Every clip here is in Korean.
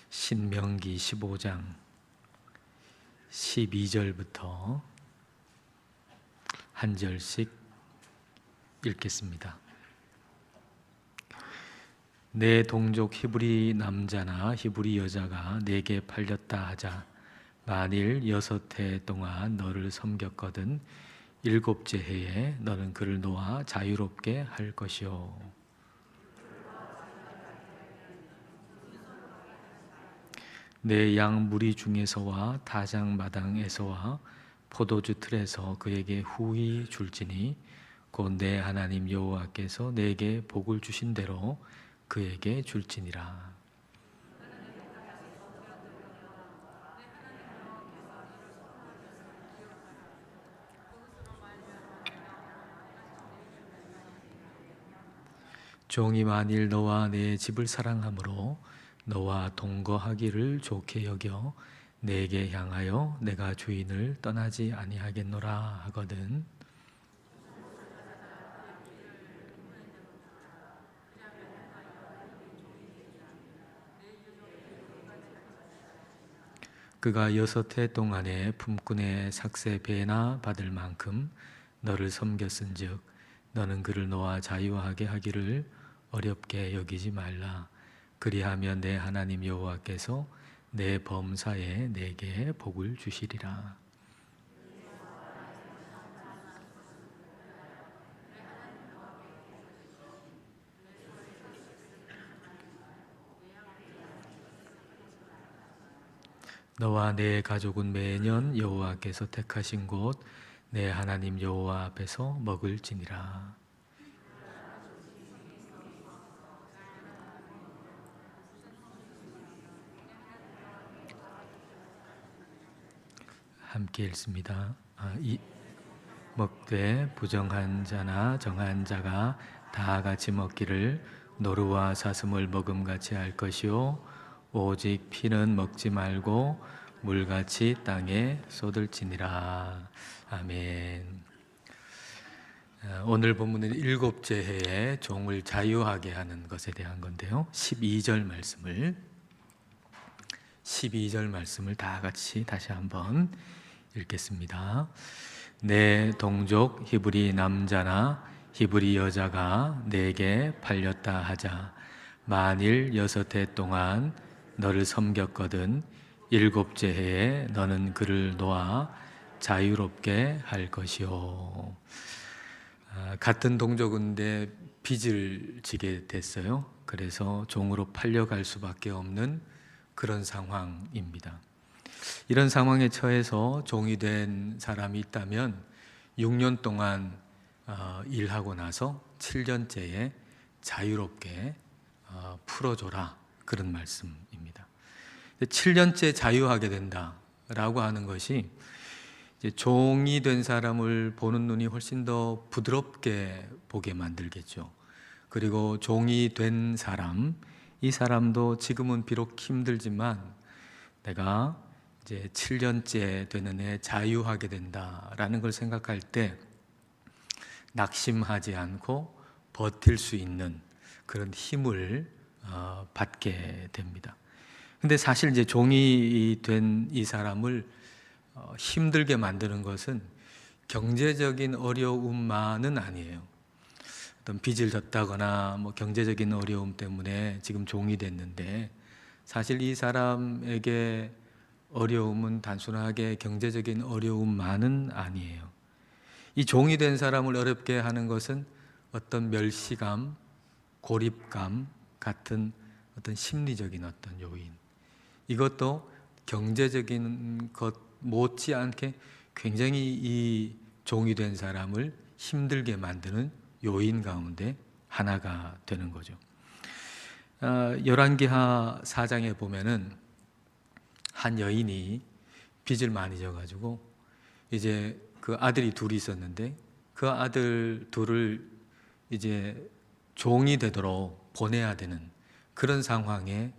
신명기 15장 12절부터 한 절씩 읽겠습니다. 내 동족 히브리 남자나 히브리 여자가 내게 팔렸다 하자. 만일 6해 동안 너를 섬겼거든 7째 해에 너는 그를 놓아 자유롭게 할 것이요. 내 양 무리 중에서와 다장 마당에서와 포도주 틀에서 그에게 후히 줄지니 곧 내 하나님 여호와께서 내게 복을 주신 대로 그에게 줄지니라. 종이 만일 너와 내 집을 사랑함으로 너와 동거하기를 좋게 여겨 내게 향하여 내가 주인을 떠나지 아니하겠노라 하거든. 그가 6해 동안에 품꾼의 삭새 배나 받을 만큼 너를 섬겼은즉 너는 그를 놓아 자유하게 하기를 어렵게 여기지 말라. 그리하면 내 하나님 여호와께서 내 범사에 내게 복을 주시리라. 너와 내 가족은 매년 여호와께서 택하신 곳 내 하나님 여호와 앞에서 먹을지니라. 함께 읽습니다. 먹되 부정한 자나 정한 자가 다 같이 먹기를 노루와 사슴을 먹음같이 할 것이요 오직 피는 먹지 말고 물같이 땅에 쏟을지니라. 아멘. 오늘 본문은 7째 해에 종을 자유하게 하는 것에 대한 건데요. 12절 말씀을 다 같이 다시 한번 읽겠습니다. 내 동족 히브리 남자나 히브리 여자가 내게 팔렸다 하자. 만일 6해 동안 너를 섬겼거든 7째 해에 너는 그를 놓아 자유롭게 할 것이요. 같은 동족인데 빚을 지게 됐어요. 그래서 종으로 팔려갈 수밖에 없는 그런 상황입니다. 이런 상황에 처해서 종이 된 사람이 있다면 6년 동안 일하고 나서 7년째에 자유롭게 풀어줘라, 그런 말씀입니다. 7년째 자유하게 된다라고 하는 것이 이제 종이 된 사람을 보는 눈이 훨씬 더 부드럽게 보게 만들겠죠. 그리고 종이 된 사람, 이 사람도 지금은 비록 힘들지만 내가 이제 7년째 되는 해 자유하게 된다라는 걸 생각할 때 낙심하지 않고 버틸 수 있는 그런 힘을 받게 됩니다. 근데 사실 이제 종이 된 이 사람을 힘들게 만드는 것은 경제적인 어려움만은 아니에요. 어떤 빚을 졌다거나 경제적인 어려움 때문에 지금 종이 됐는데 사실 이 사람에게 어려움은 단순하게 경제적인 어려움만은 아니에요. 이 종이 된 사람을 어렵게 하는 것은 어떤 멸시감, 고립감 같은 어떤 심리적인 어떤 요인, 이것도 경제적인 것 못지않게 굉장히 이 종이 된 사람을 힘들게 만드는 요인 가운데 하나가 되는 거죠. 열왕기하 4장에 보면은 한 여인이 빚을 많이 져가지고 이제 그 아들이 둘이 있었는데 그 아들 둘을 이제 종이 되도록 보내야 되는 그런 상황에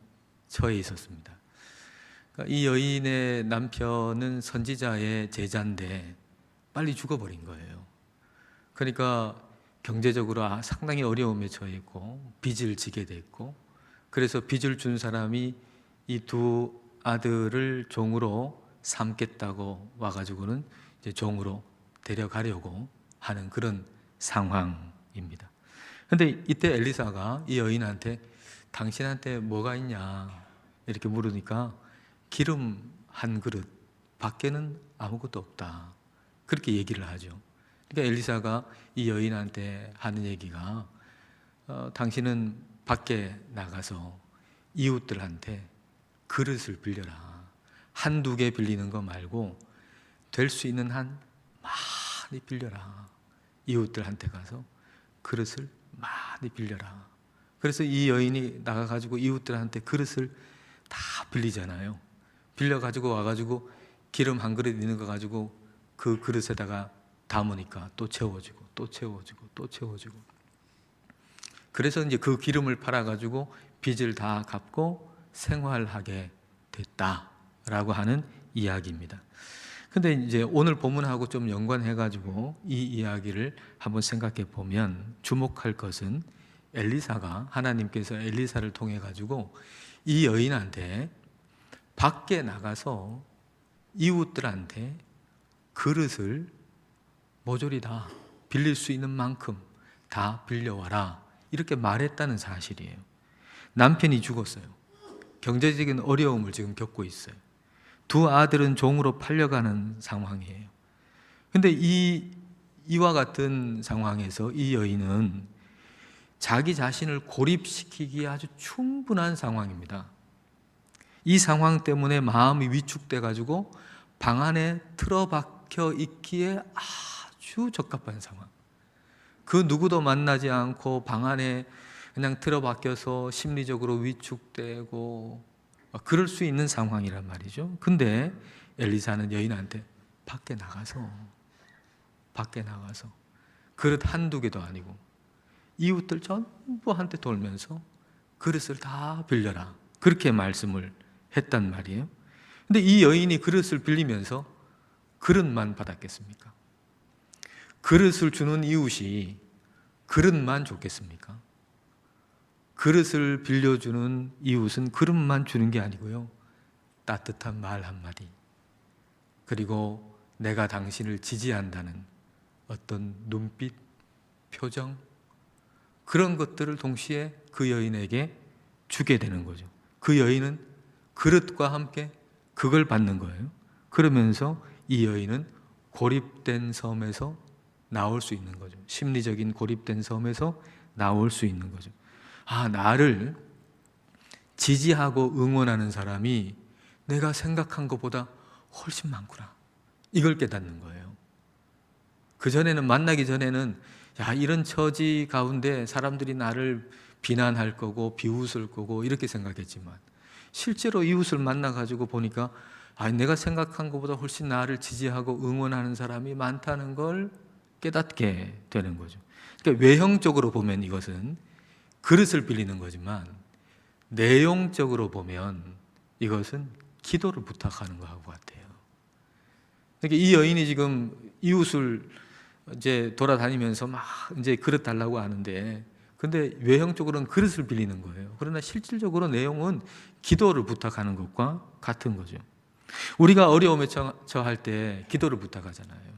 처해 있었습니다. 이 여인의 남편은 선지자의 제자인데 빨리 죽어버린 거예요. 그러니까 경제적으로 상당히 어려움에 처해 있고 빚을 지게 됐고, 그래서 빚을 준 사람이 이 두 아들을 종으로 삼겠다고 와가지고는 이제 종으로 데려가려고 하는 그런 상황입니다. 근데 이때 엘리사가 이 여인한테 당신한테 뭐가 있냐 이렇게 물으니까 기름 한 그릇 밖에는 아무것도 없다 그렇게 얘기를 하죠. 그러니까 엘리사가 이 여인한테 하는 얘기가 당신은 밖에 나가서 이웃들한테 그릇을 빌려라. 한두 개 빌리는 거 말고 될 수 있는 한 많이 빌려라. 이웃들한테 가서 그릇을 많이 빌려라. 그래서 이 여인이 나가가지고 이웃들한테 그릇을 다 빌리잖아요. 빌려가지고 와가지고 기름 한 그릇 있는 거 가지고 그 그릇에다가 담으니까 또 채워지고 또 채워지고 또 채워지고. 그래서 이제 그 기름을 팔아가지고 빚을 다 갚고 생활하게 됐다라고 하는 이야기입니다. 근데 이제 오늘 본문하고 좀 연관해가지고 이 이야기를 한번 생각해 보면 주목할 것은 엘리사가 하나님께서 엘리사를 통해 가지고 이 여인한테 밖에 나가서 이웃들한테 그릇을 모조리 다 빌릴 수 있는 만큼 다 빌려와라 이렇게 말했다는 사실이에요. 남편이 죽었어요. 경제적인 어려움을 지금 겪고 있어요. 두 아들은 종으로 팔려가는 상황이에요. 근데 이와 같은 상황에서 이 여인은 자기 자신을 고립시키기에 아주 충분한 상황입니다. 이 상황 때문에 마음이 위축돼 가지고 방 안에 틀어박혀 있기에 아주 적합한 상황. 그 누구도 만나지 않고 방 안에 그냥 틀어박혀서 심리적으로 위축되고 그럴 수 있는 상황이란 말이죠. 근데 엘리사는 여인한테 밖에 나가서 그릇 한두 개도 아니고 이웃들 전부한테 돌면서 그릇을 다 빌려라 그렇게 말씀을 했단 말이에요. 근데 이 여인이 그릇을 빌리면서 그릇만 받았겠습니까? 그릇을 주는 이웃이 그릇만 줬겠습니까? 그릇을 빌려주는 이웃은 그릇만 주는 게 아니고요, 따뜻한 말 한마디, 그리고 내가 당신을 지지한다는 어떤 눈빛, 표정, 그런 것들을 동시에 그 여인에게 주게 되는 거죠. 그 여인은 그릇과 함께 그걸 받는 거예요. 그러면서 이 여인은 고립된 섬에서 나올 수 있는 거죠. 심리적인 고립된 섬에서 나올 수 있는 거죠. 나를 지지하고 응원하는 사람이 내가 생각한 것보다 훨씬 많구나, 이걸 깨닫는 거예요. 그전에는, 만나기 전에는 이런 처지 가운데 사람들이 나를 비난할 거고 비웃을 거고 이렇게 생각했지만, 실제로 이웃을 만나가지고 보니까 내가 생각한 것보다 훨씬 나를 지지하고 응원하는 사람이 많다는 걸 깨닫게 되는 거죠. 그러니까 외형적으로 보면 이것은 그릇을 빌리는 거지만, 내용적으로 보면 이것은 기도를 부탁하는 것하고 같아요. 그러니까 이 여인이 지금 이웃을 이제 돌아다니면서 막 이제 그릇 달라고 하는데, 근데 외형적으로는 그릇을 빌리는 거예요. 그러나 실질적으로 내용은 기도를 부탁하는 것과 같은 거죠. 우리가 어려움에 처할 때 기도를 부탁하잖아요.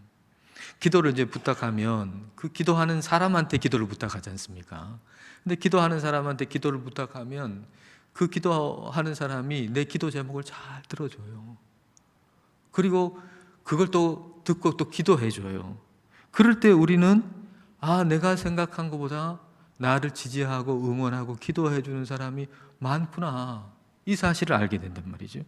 기도를 이제 부탁하면 그 기도하는 사람한테 기도를 부탁하지 않습니까? 근데 기도하는 사람한테 기도를 부탁하면 그 기도하는 사람이 내 기도 제목을 잘 들어줘요. 그리고 그걸 또 듣고 또 기도해줘요. 그럴 때 우리는 내가 생각한 것보다 나를 지지하고 응원하고 기도해주는 사람이 많구나, 이 사실을 알게 된단 말이죠.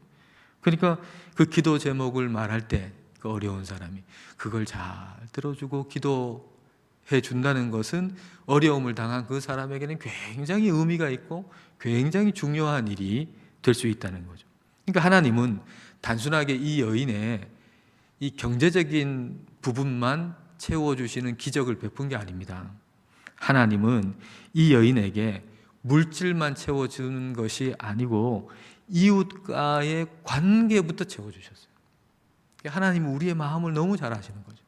그러니까 그 기도 제목을 말할 때 그 어려운 사람이 그걸 잘 들어주고 기도해 준다는 것은 어려움을 당한 그 사람에게는 굉장히 의미가 있고 굉장히 중요한 일이 될 수 있다는 거죠. 그러니까 하나님은 단순하게 이 여인의 이 경제적인 부분만 채워주시는 기적을 베푼 게 아닙니다. 하나님은 이 여인에게 물질만 채워주는 것이 아니고 이웃과의 관계부터 채워주셨어요. 하나님은 우리의 마음을 너무 잘 아시는 거죠.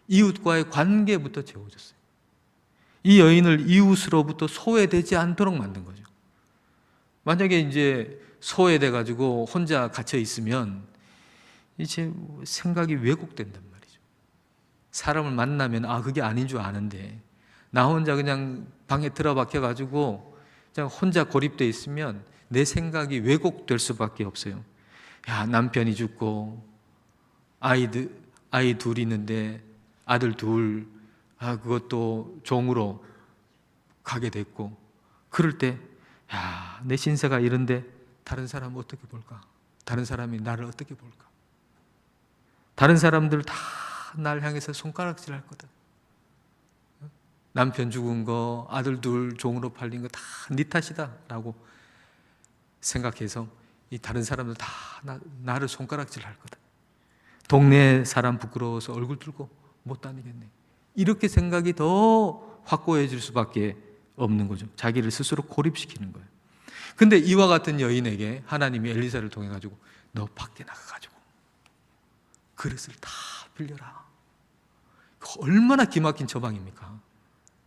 이웃과의 관계부터 채워줬어요. 이 여인을 이웃으로부터 소외되지 않도록 만든 거죠. 만약에 이제 소외돼 가지고 혼자 갇혀 있으면 이제 생각이 왜곡된단 말이죠. 사람을 만나면 그게 아닌 줄 아는데 나 혼자 그냥 방에 들어박혀 가지고 그냥 혼자 고립돼 있으면 내 생각이 왜곡될 수밖에 없어요. 야, 남편이 죽고 아이 둘 있는데 아들 둘 그것도 종으로 가게 됐고, 그럴 때 야, 내 신세가 이런데 다른 사람은 어떻게 볼까? 다른 사람이 나를 어떻게 볼까? 다른 사람들 다 날 향해서 손가락질 할 거다. 남편 죽은 거, 아들 둘 종으로 팔린 거 다 네 탓이다 라고 생각해서 이 다른 사람들 다 나를 손가락질 할 거다. 동네 사람 부끄러워서 얼굴 들고 못 다니겠네. 이렇게 생각이 더 확고해질 수밖에 없는 거죠. 자기를 스스로 고립시키는 거예요. 근데 이와 같은 여인에게 하나님이 엘리사를 통해 가지고 너 밖에 나가가지고 그릇을 다 빌려라. 얼마나 기막힌 처방입니까?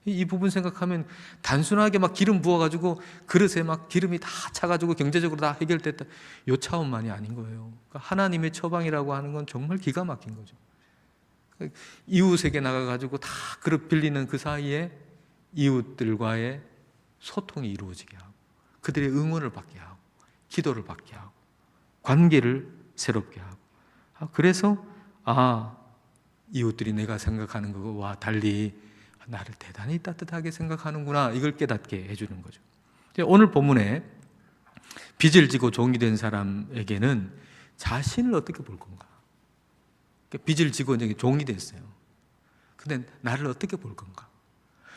이 부분 생각하면 단순하게 막 기름 부어가지고 그릇에 막 기름이 다 차가지고 경제적으로 다 해결됐다, 요 차원만이 아닌 거예요. 그러니까 하나님의 처방이라고 하는 건 정말 기가 막힌 거죠. 이웃에게 나가가지고 다 그릇 빌리는 그 사이에 이웃들과의 소통이 이루어지게 하고 그들의 응원을 받게 하고 기도를 받게 하고 관계를 새롭게 하고, 그래서 이웃들이 내가 생각하는 것과 달리 나를 대단히 따뜻하게 생각하는구나, 이걸 깨닫게 해주는 거죠. 오늘 본문에 빚을 지고 종이 된 사람에게는 자신을 어떻게 볼 건가? 빚을 지고 이제 종이 됐어요. 근데 나를 어떻게 볼 건가?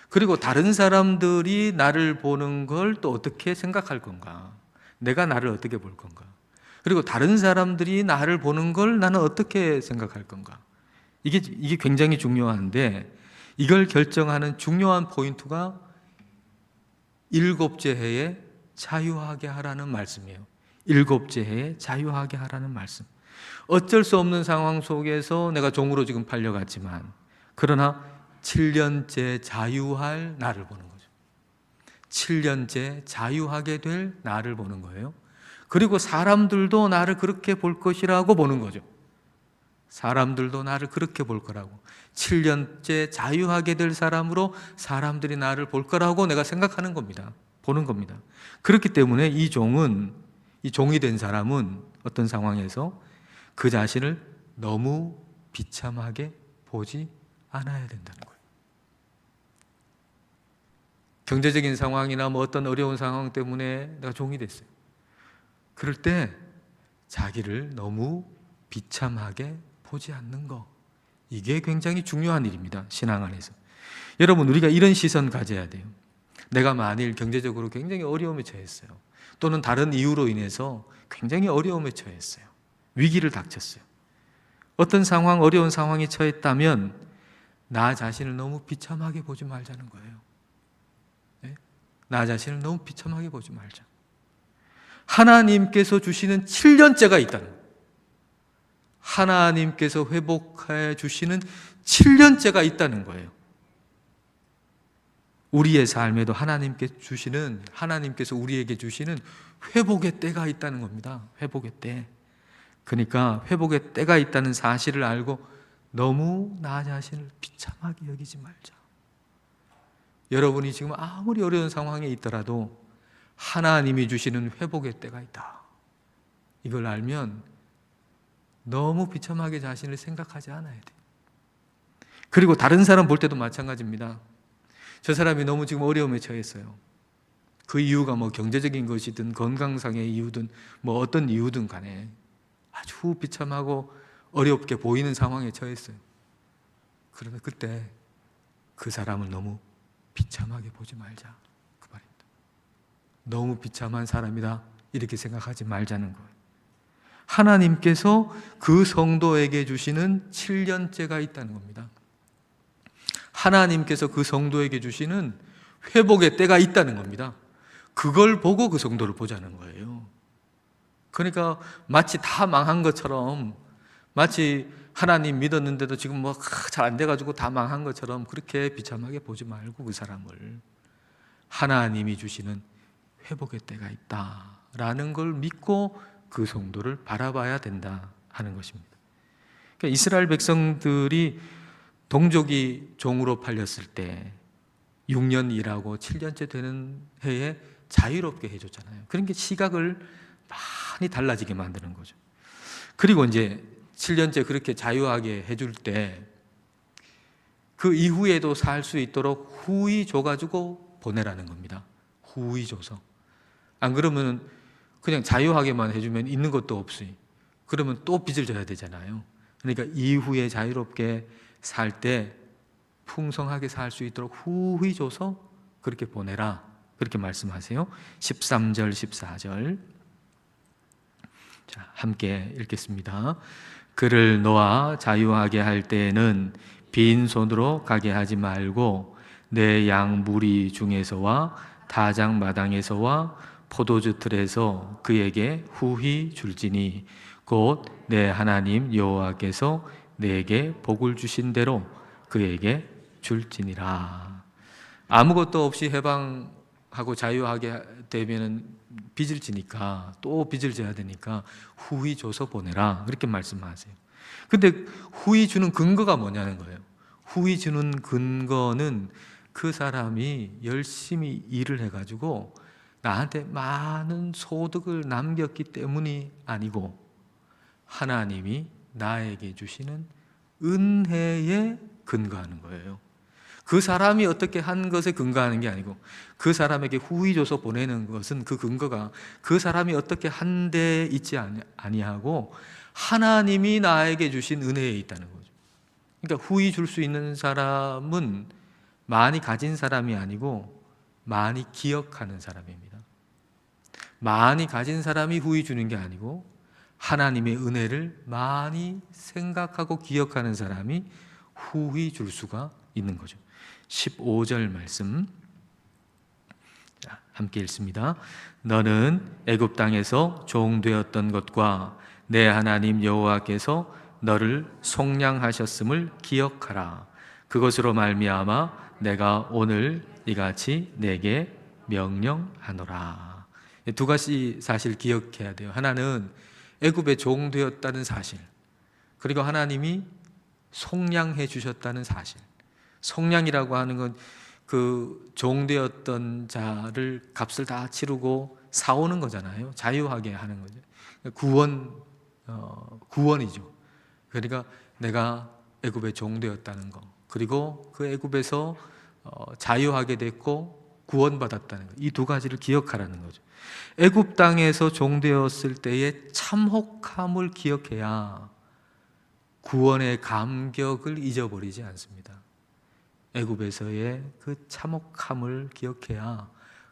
그리고 다른 사람들이 나를 보는 걸 또 어떻게 생각할 건가? 내가 나를 어떻게 볼 건가? 그리고 다른 사람들이 나를 보는 걸 나는 어떻게 생각할 건가? 이게 굉장히 중요한데, 이걸 결정하는 중요한 포인트가 7째 해에 자유하게 하라는 말씀이에요. 7째 해에 자유하게 하라는 말씀. 어쩔 수 없는 상황 속에서 내가 종으로 지금 팔려갔지만, 그러나 7년째 자유할 나를 보는 거죠. 7년째 자유하게 될 나를 보는 거예요. 그리고 사람들도 나를 그렇게 볼 것이라고 보는 거죠. 사람들도 나를 그렇게 볼 거라고. 7년째 자유하게 될 사람으로 사람들이 나를 볼 거라고 내가 생각하는 겁니다. 보는 겁니다. 그렇기 때문에 이 종이 된 사람은 어떤 상황에서 그 자신을 너무 비참하게 보지 않아야 된다는 거예요. 경제적인 상황이나 어떤 어려운 상황 때문에 내가 종이 됐어요. 그럴 때 자기를 너무 비참하게 보지 않는 거, 이게 굉장히 중요한 일입니다. 신앙 안에서. 여러분, 우리가 이런 시선 가져야 돼요. 내가 만일 경제적으로 굉장히 어려움에 처했어요. 또는 다른 이유로 인해서 굉장히 어려움에 처했어요. 위기를 닥쳤어요. 어떤 상황, 어려운 상황에 처했다면 나 자신을 너무 비참하게 보지 말자는 거예요. 네? 나 자신을 너무 비참하게 보지 말자. 하나님께서 주시는 7년째가 있다는 거예요. 하나님께서 회복해 주시는 7년째가 있다는 거예요. 우리의 삶에도 하나님께서 우리에게 주시는 회복의 때가 있다는 겁니다. 회복의 때. 그러니까 회복의 때가 있다는 사실을 알고 너무 나 자신을 비참하게 여기지 말자. 여러분이 지금 아무리 어려운 상황에 있더라도 하나님이 주시는 회복의 때가 있다. 이걸 알면 너무 비참하게 자신을 생각하지 않아야 돼요. 그리고 다른 사람 볼 때도 마찬가지입니다. 저 사람이 너무 지금 어려움에 처했어요. 그 이유가 경제적인 것이든 건강상의 이유든 어떤 이유든 간에 아주 비참하고 어렵게 보이는 상황에 처했어요. 그러나 그때 그 사람을 너무 비참하게 보지 말자, 그 말입니다. 너무 비참한 사람이다 이렇게 생각하지 말자는 거예요. 하나님께서 그 성도에게 주시는 7년째가 있다는 겁니다. 하나님께서 그 성도에게 주시는 회복의 때가 있다는 겁니다. 그걸 보고 그 성도를 보자는 거예요. 그러니까 마치 다 망한 것처럼, 마치 하나님 믿었는데도 지금 잘 안 돼가지고 다 망한 것처럼 그렇게 비참하게 보지 말고 그 사람을 하나님이 주시는 회복의 때가 있다라는 걸 믿고 그 성도를 바라봐야 된다 하는 것입니다. 그러니까 이스라엘 백성들이 동족이 종으로 팔렸을 때 6년 일하고 7년째 되는 해에 자유롭게 해줬잖아요. 그런 게 시각을 많이 달라지게 만드는 거죠. 그리고 이제 7년째 그렇게 자유하게 해줄 때 그 이후에도 살 수 있도록 후히 줘가지고 보내라는 겁니다. 후히 줘서. 안 그러면 그냥 자유하게만 해주면 있는 것도 없이 그러면 또 빚을 져야 되잖아요. 그러니까 이후에 자유롭게 살 때 풍성하게 살 수 있도록 후히 줘서 그렇게 보내라, 그렇게 말씀하세요. 13절 14절 자, 함께 읽겠습니다. 그를 너와 자유하게 할 때에는 빈손으로 가게 하지 말고 내 양 무리 중에서와 다장 마당에서와 포도주 틀에서 그에게 후히 줄지니 곧 내 하나님 여호와께서 내게 복을 주신 대로 그에게 줄지니라. 아무것도 없이 해방하고 자유하게 되면은 빚을 지니까 또 빚을 져야 되니까 후히 줘서 보내라, 그렇게 말씀하세요. 근데 후히 주는 근거가 뭐냐는 거예요. 후히 주는 근거는 그 사람이 열심히 일을 해가지고 나한테 많은 소득을 남겼기 때문이 아니고 하나님이 나에게 주시는 은혜에 근거하는 거예요. 그 사람이 어떻게 한 것에 근거하는 게 아니고 그 사람에게 후히 줘서 보내는 것은 그 근거가 그 사람이 어떻게 한 데 있지 아니하고 하나님이 나에게 주신 은혜에 있다는 거죠. 그러니까 후히 줄 수 있는 사람은 많이 가진 사람이 아니고 많이 기억하는 사람입니다. 많이 가진 사람이 후히 주는 게 아니고 하나님의 은혜를 많이 생각하고 기억하는 사람이 후히 줄 수가 있는 거죠. 15절 말씀 자, 함께 읽습니다. 너는 애굽 땅에서 종되었던 것과 내 하나님 여호와께서 너를 속량하셨음을 기억하라. 그것으로 말미암아 내가 오늘 이같이 내게 명령하노라. 두 가지 사실 기억해야 돼요. 하나는 애굽의 종되었다는 사실, 그리고 하나님이 속량해 주셨다는 사실. 속량이라고 하는 건 그 종되었던 자를 값을 다 치르고 사오는 거잖아요. 자유하게 하는 거죠. 구원이죠. 그러니까 내가 애굽의 종되었다는 거, 그리고 그 애굽에서 자유하게 됐고 구원받았다는 거, 이 두 가지를 기억하라는 거죠. 애굽 땅에서 종되었을 때의 참혹함을 기억해야 구원의 감격을 잊어버리지 않습니다. 애굽에서의 그 참혹함을 기억해야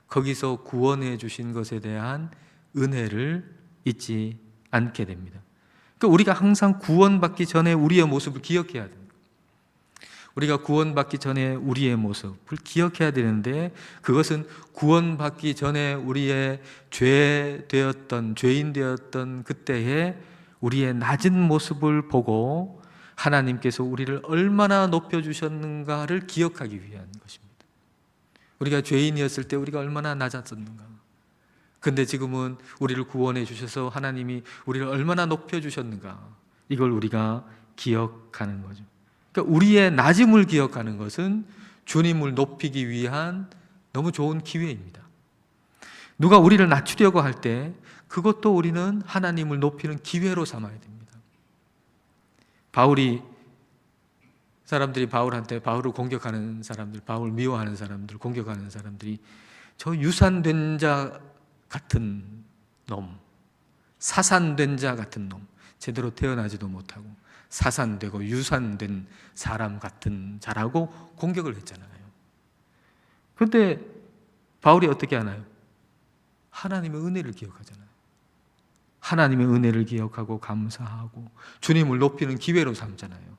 거기서 구원해 주신 것에 대한 은혜를 잊지 않게 됩니다. 그러니까 우리가 항상 구원받기 전에 우리의 모습을 기억해야 됩니다. 우리가 구원받기 전에 우리의 모습을 기억해야 되는데 그것은 구원받기 전에 우리의 죄인 되었던 그때의 우리의 낮은 모습을 보고 하나님께서 우리를 얼마나 높여주셨는가를 기억하기 위한 것입니다. 우리가 죄인이었을 때 우리가 얼마나 낮았었는가. 근데 지금은 우리를 구원해 주셔서 하나님이 우리를 얼마나 높여주셨는가, 이걸 우리가 기억하는 거죠. 그러니까 우리의 낮음을 기억하는 것은 주님을 높이기 위한 너무 좋은 기회입니다. 누가 우리를 낮추려고 할 때 그것도 우리는 하나님을 높이는 기회로 삼아야 됩니다. 사람들이 바울한테, 바울을 공격하는 사람들, 바울 미워하는 사람들, 공격하는 사람들이 저 유산된 자 같은 놈, 사산된 자 같은 놈, 제대로 태어나지도 못하고 사산되고 유산된 사람 같은 자라고 공격을 했잖아요. 그런데 바울이 어떻게 하나요? 하나님의 은혜를 기억하잖아요. 하나님의 은혜를 기억하고 감사하고 주님을 높이는 기회로 삼잖아요.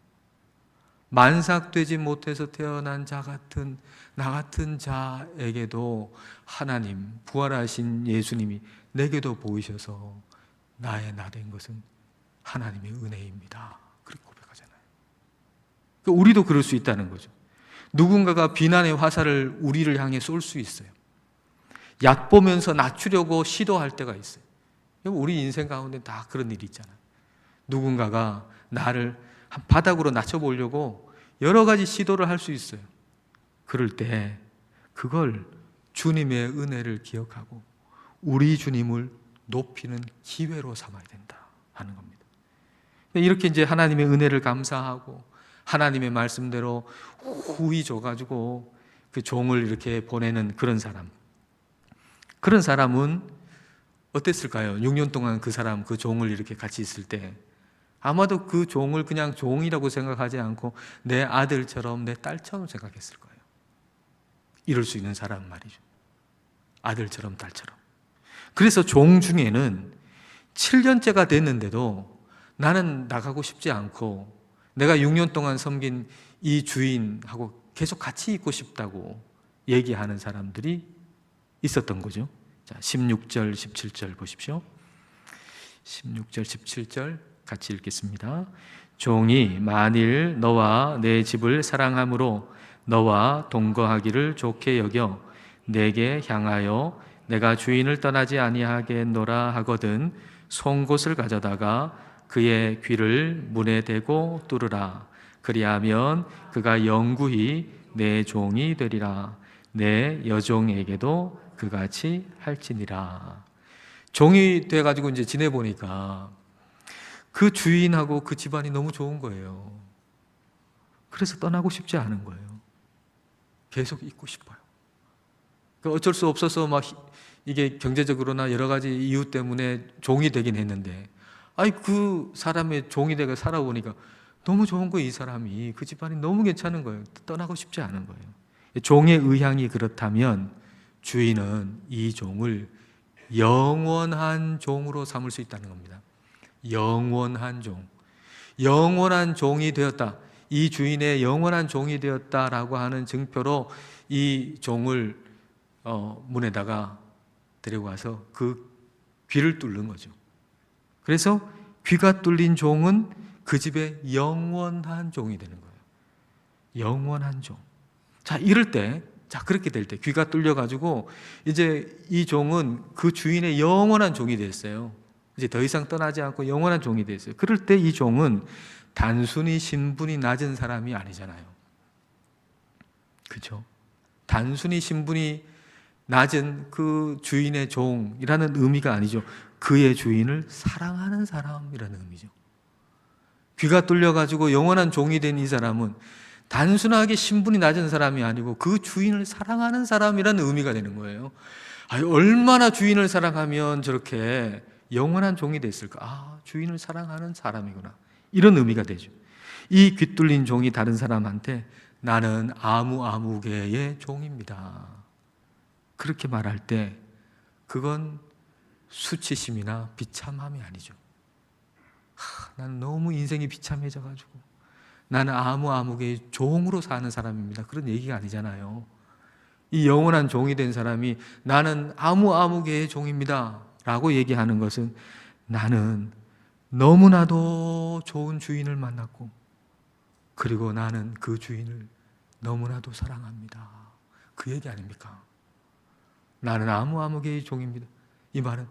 만삭되지 못해서 태어난 자 같은 나 같은 자에게도 하나님, 부활하신 예수님이 내게도 보이셔서 나의 나 된 것은 하나님의 은혜입니다, 그렇게 고백하잖아요. 우리도 그럴 수 있다는 거죠. 누군가가 비난의 화살을 우리를 향해 쏠 수 있어요. 얕보면서 낮추려고 시도할 때가 있어요. 우리 인생 가운데 다 그런 일이 있잖아요. 누군가가 나를 한 바닥으로 낮춰보려고 여러 가지 시도를 할 수 있어요. 그럴 때 그걸 주님의 은혜를 기억하고 우리 주님을 높이는 기회로 삼아야 된다 하는 겁니다. 이렇게 이제 하나님의 은혜를 감사하고 하나님의 말씀대로 후히 줘가지고 그 종을 이렇게 보내는 그런 사람은 어땠을까요? 6년 동안 그 사람, 그 종을 이렇게 같이 있을 때 아마도 그 종을 그냥 종이라고 생각하지 않고 내 아들처럼 내 딸처럼 생각했을 거예요. 이럴 수 있는 사람 말이죠. 아들처럼 딸처럼. 그래서 종 중에는 7년째가 됐는데도 나는 나가고 싶지 않고 내가 6년 동안 섬긴 이 주인하고 계속 같이 있고 싶다고 얘기하는 사람들이 있었던 거죠. 자, 16절, 17절 보십시오. 16절, 17절 같이 읽겠습니다. 종이 만일 너와 내 집을 사랑함으로 너와 동거하기를 좋게 여겨 내게 향하여 내가 주인을 떠나지 아니하겠노라 하거든 송곳을 가져다가 그의 귀를 문에 대고 뚫으라. 그리하면 그가 영구히 내 종이 되리라. 내 여종에게도 그같이 할지니라. 종이 돼가지고 이제 지내보니까 그 주인하고 그 집안이 너무 좋은 거예요. 그래서 떠나고 싶지 않은 거예요. 계속 있고 싶어요. 어쩔 수 없어서 막 이게 경제적으로나 여러 가지 이유 때문에 종이 되긴 했는데, 그 사람의 종이 되고 살아보니까 너무 좋은 거예요. 이 사람이, 그 집안이 너무 괜찮은 거예요. 떠나고 싶지 않은 거예요. 종의 의향이 그렇다면 주인은 이 종을 영원한 종으로 삼을 수 있다는 겁니다. 영원한 종. 영원한 종이 되었다. 이 주인의 영원한 종이 되었다라고 하는 증표로 이 종을 문에다가 데리고 와서 그 귀를 뚫는 거죠. 그래서 귀가 뚫린 종은 그 집의 영원한 종이 되는 거예요. 영원한 종. 자, 이럴 때, 그렇게 될 때, 귀가 뚫려가지고, 이제 이 종은 그 주인의 영원한 종이 됐어요. 이제 더 이상 떠나지 않고 영원한 종이 됐어요. 그럴 때 이 종은 단순히 신분이 낮은 사람이 아니잖아요. 그렇죠? 단순히 신분이 낮은 그 주인의 종이라는 의미가 아니죠. 그의 주인을 사랑하는 사람이라는 의미죠. 귀가 뚫려가지고 영원한 종이 된 이 사람은 단순하게 신분이 낮은 사람이 아니고 그 주인을 사랑하는 사람이라는 의미가 되는 거예요. 얼마나 주인을 사랑하면 저렇게 영원한 종이 됐을까? 주인을 사랑하는 사람이구나. 이런 의미가 되죠. 이 귀 뚫린 종이 다른 사람한테 나는 아무개의 종입니다. 그렇게 말할 때 그건 수치심이나 비참함이 아니죠. 나는 너무 인생이 비참해져가지고 나는 아무개의 종으로 사는 사람입니다. 그런 얘기가 아니잖아요. 이 영원한 종이 된 사람이 나는 아무개의 종입니다 라고 얘기하는 것은 나는 너무나도 좋은 주인을 만났고 그리고 나는 그 주인을 너무나도 사랑합니다. 그 얘기 아닙니까? 나는 아무개의 종입니다. 이 말은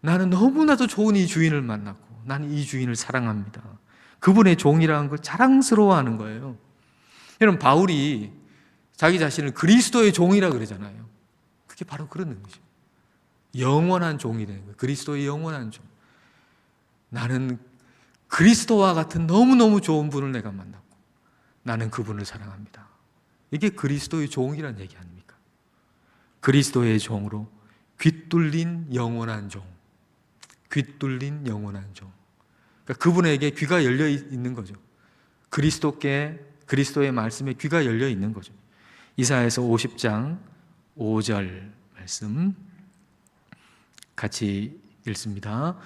나는 너무나도 좋은 이 주인을 만났고 나는 이 주인을 사랑합니다. 그분의 종이라는 걸 자랑스러워하는 거예요. 여러분, 바울이 자기 자신을 그리스도의 종이라고 그러잖아요. 그게 바로 그런 의미죠. 영원한 종이 되는 거예요. 그리스도의 영원한 종. 나는 그리스도와 같은 너무너무 좋은 분을 내가 만났고 나는 그분을 사랑합니다. 이게 그리스도의 종이라는 얘기 아닙니까? 그리스도의 종으로 귀 뚫린 영원한 종. 귀 뚫린 영원한 종. 그러니까 그분에게 귀가 열려 있는 거죠. 그리스도의 말씀에 귀가 열려 있는 거죠. 이사야서 50장 5절 말씀 같이 읽습니다.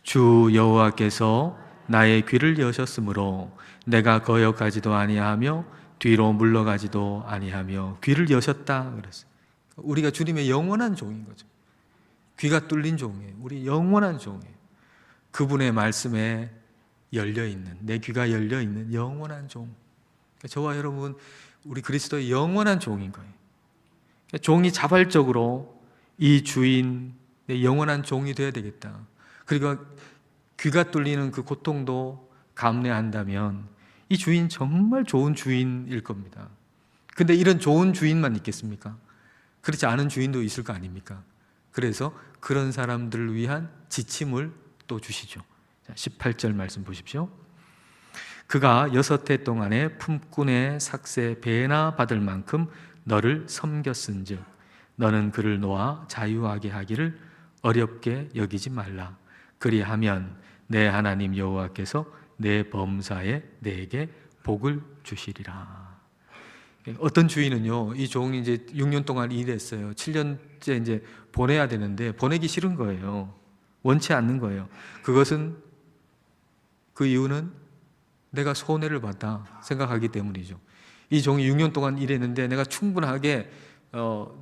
주 여호와께서 나의 귀를 여셨으므로 내가 거역하지도 아니하며 뒤로 물러가지도 아니하며 귀를 여셨다 그랬어요. 우리가 주님의 영원한 종인 거죠. 귀가 뚫린 종이에요. 우리 영원한 종이에요. 그분의 말씀에 열려있는, 내 귀가 열려있는 영원한 종. 저와 여러분, 우리 그리스도의 영원한 종인 거예요. 종이 자발적으로 이 주인, 내 영원한 종이 되어야 되겠다. 그리고 귀가 뚫리는 그 고통도 감내한다면 이 주인 정말 좋은 주인일 겁니다. 근데 이런 좋은 주인만 있겠습니까? 그렇지 않은 주인도 있을 거 아닙니까? 그래서 그런 사람들을 위한 지침을 또 주시죠. 18절 말씀 보십시오. 그가 6해 동안에 품꾼의 삭새 배나 받을 만큼 너를 섬겼은즉 너는 그를 놓아 자유하게 하기를 어렵게 여기지 말라. 그리하면 내 하나님 여호와께서 내 범사에 내게 복을 주시리라. 어떤 주인은요, 이 종이 이제 6년 동안 일했어요. 7년째 이제 보내야 되는데 보내기 싫은 거예요. 원치 않는 거예요. 그것은 그 이유는 내가 손해를 봤다 생각하기 때문이죠. 이 종이 6년 동안 일했는데 내가 충분하게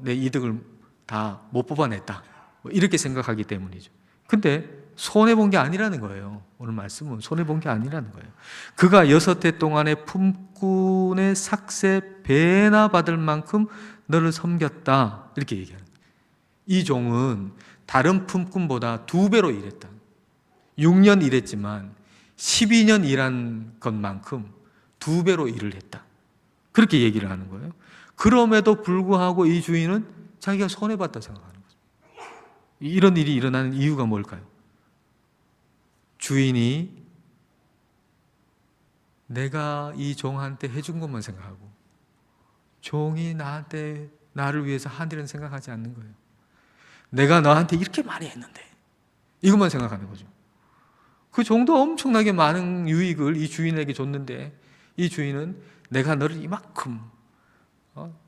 내 이득을 다 못 뽑아냈다, 이렇게 생각하기 때문이죠. 근데 손해본 게 아니라는 거예요. 오늘 말씀은 손해본 게 아니라는 거예요. 그가 6해 동안에 품꾼의 삭새 배나 받을 만큼 너를 섬겼다, 이렇게 얘기하는 거예요. 이 종은 다른 품꾼보다 2배로 일했다. 6년 일했지만 12년 일한 것만큼 2배로 일을 했다, 그렇게 얘기를 하는 거예요. 그럼에도 불구하고 이 주인은 자기가 손해봤다 생각하는 거죠. 이런 일이 일어나는 이유가 뭘까요? 주인이 내가 이 종한테 해준 것만 생각하고 종이 나를 위해서 한 일은 생각하지 않는 거예요. 내가 너한테 이렇게 많이 했는데 이것만 생각하는 거죠. 그 종도 엄청나게 많은 유익을 이 주인에게 줬는데 이 주인은 내가 너를 이만큼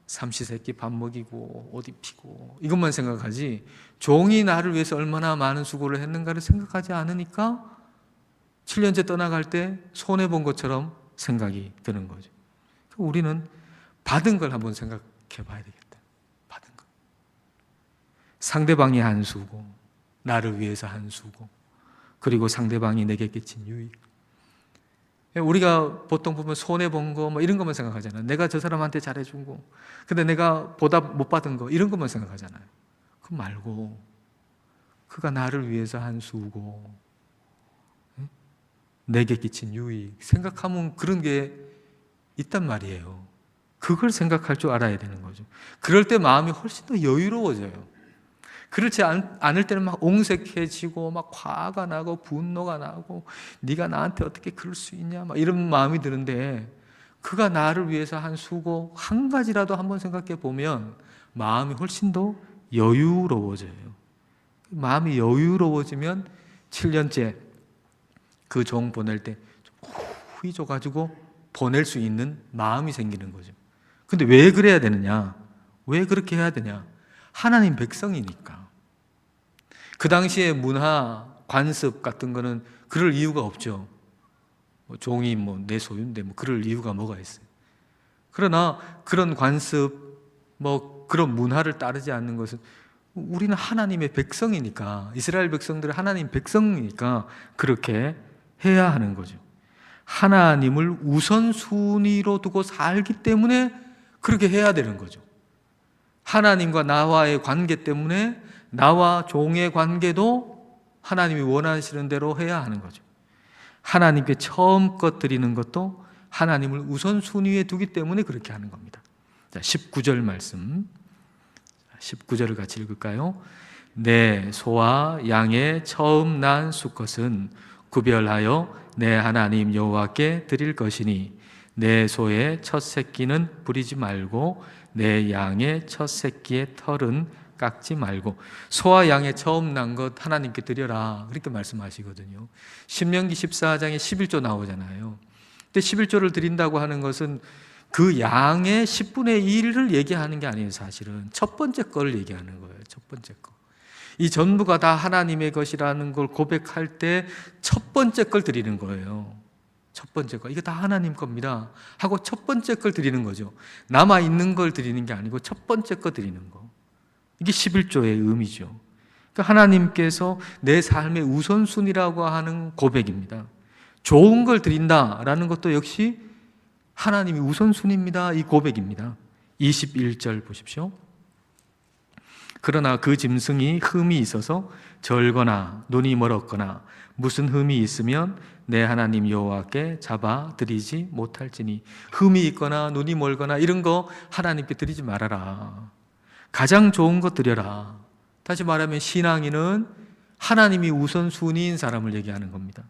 삼시세끼 밥 먹이고 옷 입히고 이것만 생각하지 종이 나를 위해서 얼마나 많은 수고를 했는가를 생각하지 않으니까 7년째 떠나갈 때 손해본 것처럼 생각이 드는 거죠. 우리는 받은 걸 한번 생각해 봐야 되겠다. 받은 거. 상대방이 한 수고, 나를 위해서 한 수고, 그리고 상대방이 내게 끼친 유익. 우리가 보통 보면 손해본 거 뭐 이런 것만 생각하잖아요. 내가 저 사람한테 잘해준 거, 근데 내가 보답 못 받은 거, 이런 것만 생각하잖아요. 그거 말고 그가 나를 위해서 한 수고, 내게 끼친 유익 생각하면 그런 게 있단 말이에요. 그걸 생각할 줄 알아야 되는 거죠. 그럴 때 마음이 훨씬 더 여유로워져요. 그렇지 않을 때는 막 옹색해지고 막 화가 나고 분노가 나고 네가 나한테 어떻게 그럴 수 있냐 막 이런 마음이 드는데, 그가 나를 위해서 한 수고 한 가지라도 한번 생각해 보면 마음이 훨씬 더 여유로워져요. 마음이 여유로워지면 7년째 그 종 보낼 때 좀 후히 줘가지고 보낼 수 있는 마음이 생기는 거죠. 근데 왜 그래야 되느냐? 왜 그렇게 해야 되냐? 하나님 백성이니까. 그 당시에 문화, 관습 같은 거는 그럴 이유가 없죠. 종이 내 소유인데 그럴 이유가 뭐가 있어요. 그러나 그런 관습, 그런 문화를 따르지 않는 것은 우리는 하나님의 백성이니까, 이스라엘 백성들은 하나님 백성이니까 그렇게 해야 하는 거죠. 하나님을 우선순위로 두고 살기 때문에 그렇게 해야 되는 거죠. 하나님과 나와의 관계 때문에 나와 종의 관계도 하나님이 원하시는 대로 해야 하는 거죠. 하나님께 처음껏 드리는 것도 하나님을 우선순위에 두기 때문에 그렇게 하는 겁니다. 자, 19절 말씀, 19절을 같이 읽을까요? 내 소와 양의 처음 난 수컷은 구별하여 내 하나님 여호와께 드릴 것이니 내 소의 첫 새끼는 부리지 말고 내 양의 첫 새끼의 털은 깎지 말고. 소와 양의 처음 난 것 하나님께 드려라, 그렇게 말씀하시거든요. 신명기 14장에 11조 나오잖아요. 근데 11조를 드린다고 하는 것은 그 양의 10분의 1을 얘기하는 게 아니에요. 사실은 첫 번째 걸 얘기하는 거예요. 첫 번째 거. 이 전부가 다 하나님의 것이라는 걸 고백할 때 첫 번째 걸 드리는 거예요. 첫 번째 거, 이거 다 하나님 겁니다 하고 첫 번째 걸 드리는 거죠. 남아있는 걸 드리는 게 아니고 첫 번째 거 드리는 거. 이게 11조의 의미죠. 그러니까 하나님께서 내 삶의 우선순위라고 하는 고백입니다. 좋은 걸 드린다라는 것도 역시 하나님이 우선순위입니다, 이 고백입니다. 21절 보십시오. 그러나 그 짐승이 흠이 있어서 절거나 눈이 멀었거나 무슨 흠이 있으면 내 하나님 여호와께 잡아 드리지 못할지니. 흠이 있거나 눈이 멀거나 이런 거 하나님께 드리지 말아라. 가장 좋은 것 드려라. 다시 말하면 신앙인은 하나님이 우선순위인 사람을 얘기하는 겁니다.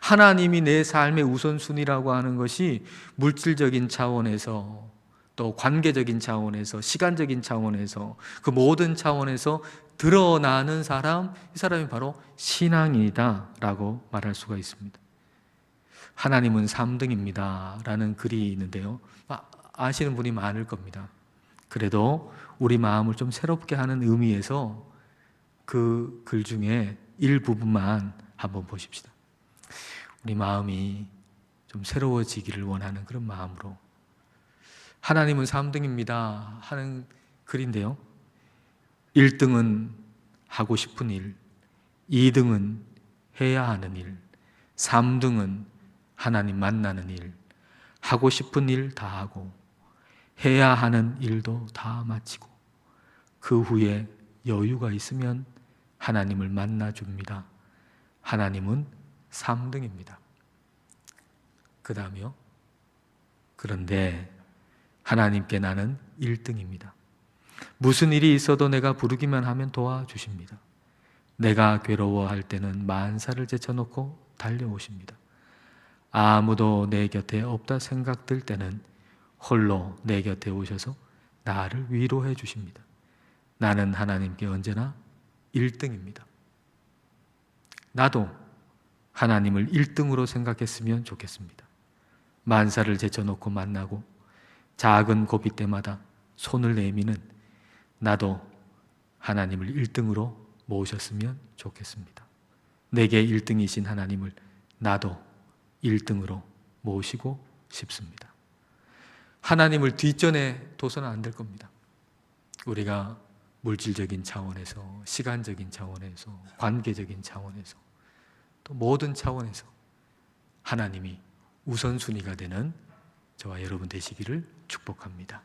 하나님이 내 삶의 우선순위라고 하는 것이 물질적인 차원에서, 또 관계적인 차원에서, 시간적인 차원에서, 그 모든 차원에서 드러나는 사람, 이 사람이 바로 신앙인이다 라고 말할 수가 있습니다. 하나님은 3등입니다 라는 글이 있는데요, 아시는 분이 많을 겁니다. 그래도 우리 마음을 좀 새롭게 하는 의미에서 그 글 중에 일부분만 한번 보십시다. 우리 마음이 좀 새로워지기를 원하는 그런 마음으로, 하나님은 3등입니다 하는 글인데요, 1등은 하고 싶은 일, 2등은 해야 하는 일, 3등은 하나님 만나는 일, 하고 싶은 일 다 하고 해야 하는 일도 다 마치고 그 후에 여유가 있으면 하나님을 만나줍니다. 하나님은 3등입니다. 그 다음이요, 그런데 하나님께 나는 1등입니다. 무슨 일이 있어도 내가 부르기만 하면 도와주십니다. 내가 괴로워할 때는 만사를 제쳐놓고 달려오십니다. 아무도 내 곁에 없다 생각될 때는 홀로 내 곁에 오셔서 나를 위로해 주십니다. 나는 하나님께 언제나 1등입니다. 나도 하나님을 1등으로 생각했으면 좋겠습니다. 만사를 제쳐놓고 만나고 작은 고비 때마다 손을 내미는 나도 하나님을 1등으로 모셨으면 좋겠습니다. 내게 1등이신 하나님을 나도 1등으로 모시고 싶습니다. 하나님을 뒷전에 둬서는 안 될 겁니다. 우리가 물질적인 차원에서, 시간적인 차원에서, 관계적인 차원에서, 또 모든 차원에서 하나님이 우선순위가 되는 저와 여러분 되시기를 축복합니다.